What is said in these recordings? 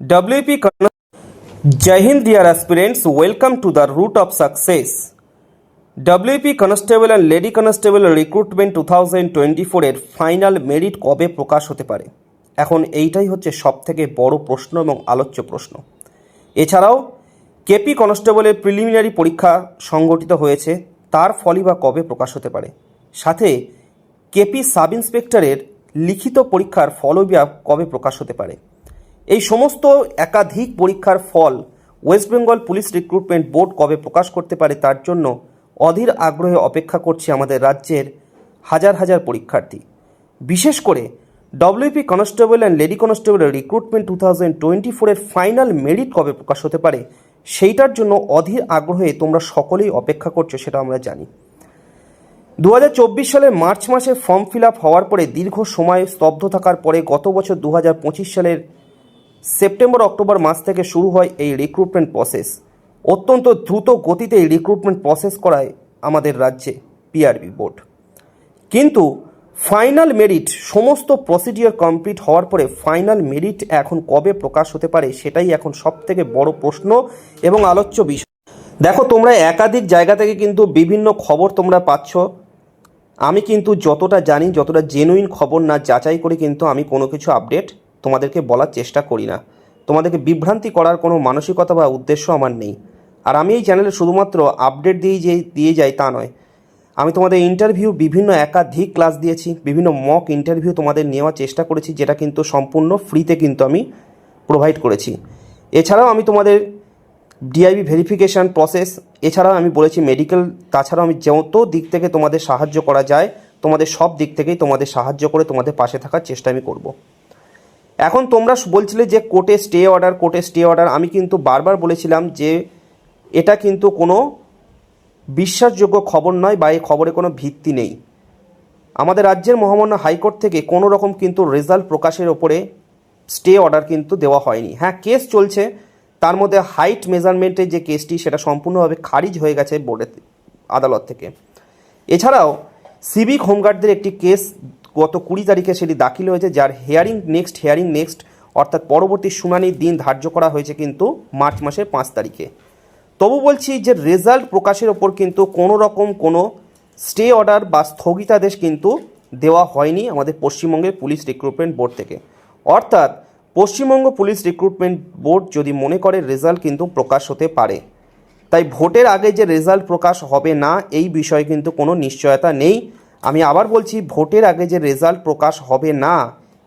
WP Jai Hind, dear aspirants, welcome to the route of success. WP Constable and Lady Constable Recruitment 2024 এর final merit কবে প্রকাশ হতে পারে? এখন এইটাই হচ্ছে সবথেকে বড় প্রশ্ন এবং আলোচ্য প্রশ্ন। এছাড়াও কেপি কনস্টেবলের প্রিলিমিনারি পরীক্ষা সংগঠিত হয়েছে, তার ফলই বা কবে প্রকাশ হতে পারে? সাথে কেপি সাব ইন্সপেক্টরের লিখিত পরীক্ষার ফলও বা কবে প্রকাশ হতে পারে? এই সমস্ত একাধিক পরীক্ষার ফল West Bengal police recruitment board কবে প্রকাশ করতে পারে, তার জন্য অধীর আগ্রহে অপেক্ষা করছে আমাদের রাজ্যের হাজার হাজার পরীক্ষার্থী। বিশেষ করে ডব্লিউপি কনস্টেবল অ্যান্ড লেডি কনস্টেবলের রিক্রুটমেন্ট 2024 ফাইনাল মেরিট কবে প্রকাশ হতে পারে, সেইটার জন্য অধীর আগ্রহে তোমরা সকলেই অপেক্ষা করছো, সেটা আমরা জানি। 2024 সালের মার্চ মাসে ফর্ম ফিল আপ হওয়ার পরে দীর্ঘ সময় স্তব্ধ থাকার পরে গত বছর 2025 সালের সেপ্টেম্বর অক্টোবর মাস থেকে শুরু হয় এই রিক্রুটমেন্ট প্রসেস। অত্যন্ত দ্রুত গতিতে এই রিক্রুটমেন্ট প্রসেস করায় আমাদের রাজ্যে পিআরবি বোর্ড। কিন্তু ফাইনাল মেরিট সমস্ত প্রসিডিওর কমপ্লিট হওয়ার পরে ফাইনাল মেরিট এখন কবে প্রকাশ হতে পারে, সেটাই এখন সবথেকে বড় প্রশ্ন এবং আলোচ্য বিষয়। দেখো, তোমরা একাধিক জায়গা থেকে কিন্তু বিভিন্ন খবর তোমরা পাচ্ছ। আমি কিন্তু যতটা জানি, যতটা জেনুইন খবর না যাচাই করে কিন্তু আমি কোনো কিছু আপডেট তোমাদেরকে বলার চেষ্টা করি না। তোমাদেরকে বিভ্রান্তি করার কোনো মানসিকতা বা উদ্দেশ্য আমার নেই। আর আমি এই চ্যানেলে শুধুমাত্র আপডেট দিয়ে যাই তা নয়, আমি তোমাদের ইন্টারভিউ বিভিন্ন একাধিক ক্লাস দিয়েছি, বিভিন্ন মক ইন্টারভিউ তোমাদের নেওয়ার চেষ্টা করেছি, যেটা কিন্তু সম্পূর্ণ ফ্রিতে কিন্তু আমি প্রোভাইড করেছি। এছাড়াও আমি তোমাদের ডিআইবি ভেরিফিকেশান প্রসেস, এছাড়াও আমি বলেছি মেডিকেল, তাছাড়াও আমি যত দিক থেকে তোমাদের সাহায্য করা যায়, তোমাদের সব দিক থেকেই তোমাদের সাহায্য করে তোমাদের পাশে থাকার চেষ্টা আমি করব। এখন তোমরা বলছিলে যে কোর্টে স্টে অর্ডার। আমি কিন্তু বারবার বলেছিলাম যে এটা কিন্তু কোনো বিশ্বাসযোগ্য খবর নয় বা এই খবরে কোনো ভিত্তি নেই। আমাদের রাজ্যের মহামান্য হাইকোর্ট থেকে কোনো রকম কিন্তু রেজাল্ট প্রকাশের ওপরে স্টে অর্ডার কিন্তু দেওয়া হয়নি। হ্যাঁ, কেস চলছে, তার মধ্যে হাইট মেজারমেন্টের যে কেসটি সেটা সম্পূর্ণভাবে খারিজ হয়ে গেছে বোর্ডের আদালত থেকে। এছাড়াও সিভিক হোমগার্ডদের একটি কেস গত 20 তারিখে সেটি দাখিল হয়েছে, যার হিয়ারিং নেক্সট অর্থাৎ পরবর্তী শুনানির দিন ধার্য করা হয়েছে কিন্তু মার্চ মাসের 5 তারিখে। তবু বলছি যে রেজাল্ট প্রকাশের ওপর কিন্তু কোনো রকম কোনো স্টে অর্ডার বা স্থগিতাদেশ কিন্তু দেওয়া হয়নি আমাদের পশ্চিমবঙ্গের পুলিশ রিক্রুটমেন্ট বোর্ড থেকে। অর্থাৎ পশ্চিমবঙ্গ পুলিশ রিক্রুটমেন্ট বোর্ড যদি মনে করে রেজাল্ট কিন্তু প্রকাশ হতে পারে, তাই ভোটের আগে যে রেজাল্ট প্রকাশ হবে না এই বিষয়ে কিন্তু কোনো নিশ্চয়তা নেই। আমি আবার বলছি, ভোটের আগে যে রেজাল্ট প্রকাশ হবে না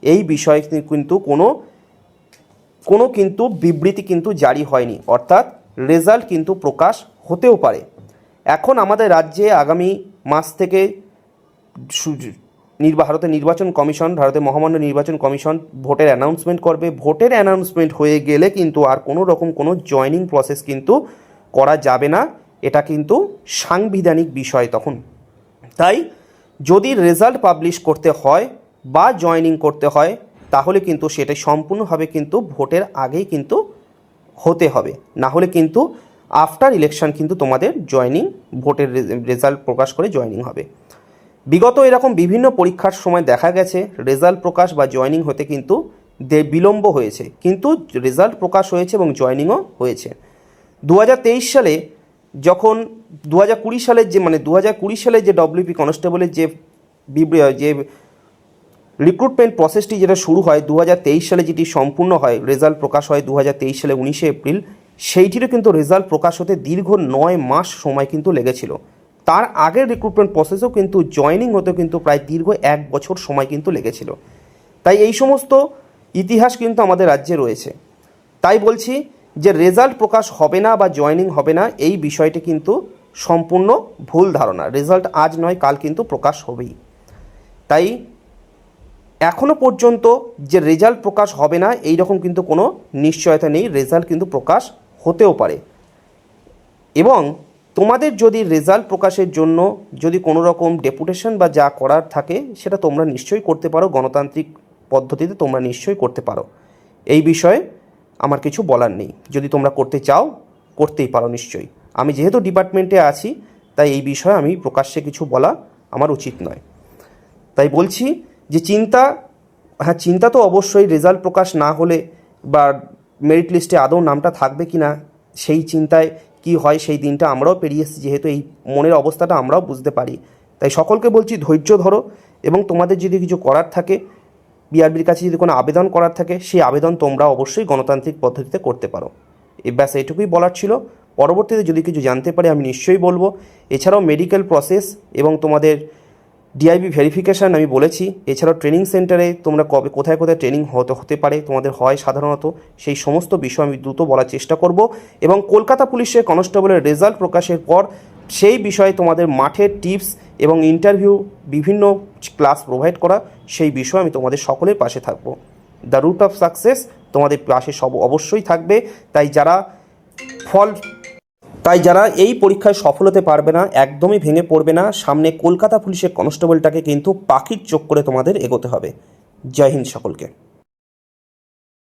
এই বিষয়ে কিন্তু কোনো কিন্তু বিবৃতি কিন্তু জারি হয়নি, অর্থাৎ রেজাল্ট কিন্তু প্রকাশ হতেও পারে। এখন আমাদের রাজ্যে আগামী মাস থেকে ভারতের মহামান্য নির্বাচন কমিশন ভোটের অ্যানাউন্সমেন্ট করবে। ভোটের অ্যানাউন্সমেন্ট হয়ে গেলে কিন্তু আর কোনো রকম কোনো জয়নিং প্রসেস কিন্তু করা যাবে না, এটা কিন্তু সাংবিধানিক বিষয় তখন। তাই যদি রেজাল্ট পাবলিশ করতে হয় বা জয়নিং করতে হয় তাহলে কিন্তু সেটা সম্পূর্ণভাবে কিন্তু ভোটের আগেই কিন্তু হতে হবে, না হলে কিন্তু আফটার ইলেকশন কিন্তু তোমাদের জয়নিং, ভোটের রেজাল্ট প্রকাশ করে জয়নিং হবে। বিগত এরকম বিভিন্ন পরীক্ষার সময় দেখা গেছে রেজাল্ট প্রকাশ বা জয়নিং হতে কিন্তু বিলম্ব হয়েছে, কিন্তু রেজাল্ট প্রকাশ হয়েছে এবং জয়নিংও হয়েছে। 2023 সালে যখন 2020 সালের যে ডব্লিউপি কনস্টেবলের যে রিক্রুটমেন্ট প্রসেসটি যেটা শুরু হয় 2023 সালে, যেটি সম্পূর্ণ হয়, রেজাল্ট প্রকাশ হয় 2023 সালে 19 এপ্রিল, সেইটিরও কিন্তু রেজাল্ট প্রকাশ হতে দীর্ঘ 9 মাস সময় কিন্তু লেগেছিল। তার আগের রিক্রুটমেন্ট প্রসেসেও কিন্তু জয়নিং হতে কিন্তু প্রায় দীর্ঘ 1 বছর সময় কিন্তু লেগেছিল। তাই এই সমস্ত ইতিহাস কিন্তু আমাদের রাজ্যে রয়েছে। তাই বলছি যে রেজাল্ট প্রকাশ হবে না বা জয়নিং হবে না এই বিষয়টি কিন্তু সম্পূর্ণ ভুল ধারণা। রেজাল্ট আজ নয় কাল কিন্তু প্রকাশ হবেই। তাই এখনও পর্যন্ত যে রেজাল্ট প্রকাশ হবে না এই রকম কিন্তু কোনো নিশ্চয়তা নেই, রেজাল্ট কিন্তু প্রকাশ হতেও পারে। এবং তোমাদের যদি রেজাল্ট প্রকাশের জন্য যদি কোনো রকম ডেপুটেশন বা যা করার থাকে সেটা তোমরা নিশ্চয়ই করতে পারো, গণতান্ত্রিক পদ্ধতিতে তোমরা নিশ্চয়ই করতে পারো। এই বিষয়ে আমার কিছু বলার নেই, যদি তোমরা করতে চাও করতেই পারো নিশ্চয়ই। আমি যেহেতু ডিপার্টমেন্টে আছি তাই এই বিষয়ে আমি প্রকাশ্যে কিছু বলা আমার উচিত নয়। তাই বলছি যে চিন্তা তো অবশ্যই রেজাল্ট প্রকাশ না হলে বা মেরিট লিস্টে আদৌ নামটা থাকবে কি না সেই চিন্তায় কি হয়, সেই দিনটা আমরাও পেরিয়ে এসেছি, যেহেতু এই মনের অবস্থাটা আমরাও বুঝতে পারি। তাই সকলকে বলছি ধৈর্য ধরো, এবং তোমাদের যদি কিছু করার থাকে, বিআরবির কাছে যদি কোনো আবেদন করার থাকে, সেই আবেদন তোমরা অবশ্যই গণতান্ত্রিক পদ্ধতিতে করতে পারো। ব্যাস এইটুকুই বলার ছিল। পরবর্তীতে যদি কিছু জানতে পারি আমি নিশ্চয়ই বলবো। এছাড়াও মেডিকেল প্রসেস এবং তোমাদের ডিআইবি ভেরিফিকেশান আমি বলেছি। এছাড়াও ট্রেনিং সেন্টারে তোমরা কবে কোথায় কোথায় ট্রেনিং হতে পারে তোমাদের হয় সাধারণত, সেই সমস্ত বিষয় আমি দ্রুত বলার চেষ্টা করব। এবং কলকাতা পুলিশের কনস্টেবলের রেজাল্ট প্রকাশের পর সেই বিষয়ে তোমাদের মাঠের টিপস এবং ইন্টারভিউ, বিভিন্ন ক্লাস প্রোভাইড করা, সেই বিষয়ে আমি তোমাদের সকলের পাশে থাকবো। দ্য রুট অফ সাকসেস তোমাদের পাশে সব অবশ্যই থাকবে। তাই যারা এই পরীক্ষায় সফল হতে পারবে না, একদমই ভেঙে পড়বে না। সামনে কলকাতা পুলিশের কনস্টেবলটাকে কিন্তু পাখির চোখ করে তোমাদের এগোতে হবে। জয় হিন্দ সকলকে।